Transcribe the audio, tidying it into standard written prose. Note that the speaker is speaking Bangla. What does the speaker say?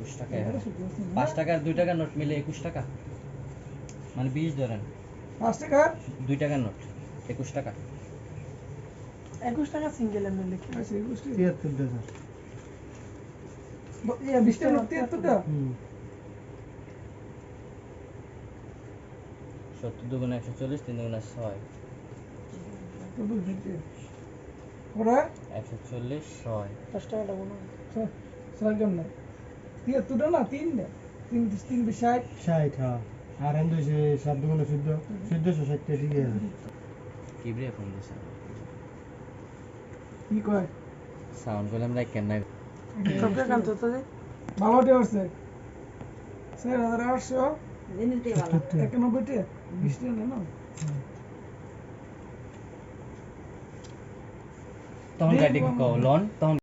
21 টাকা 5 টাকার 2 টাকার নোট মিলে 21 টাকা মানে 20 ধরেন 5 টাকা 2 টাকার নোট 21 টাকা 21 টাকা সিঙ্গেল এমনি লিখি আচ্ছা 21 টাকা 73 টাকা 20 টাকা নোট 73 টাকা 70 দুগুণে 140 3 দুগুণে 6 তো বুঝতে ওরা 140 6 10 টাকাটা মনে হয় সর কেমন না 73 টাকা না 3 না 3 3 60 60 হ্যাঁ আর এন্ড হইছে 7 দুগুণে 14 1460 টাকা ঠিক আছে কি ব্রে ফোন দিছে কি কয় সাউন্ড করলাম লাইক কেন না সবটা কাম তো দে ভালো টে হচ্ছে 4800 জিনিসটি ভালো 91 টাকা 20 টাকা না তখন গাড়ি কো লোন তখন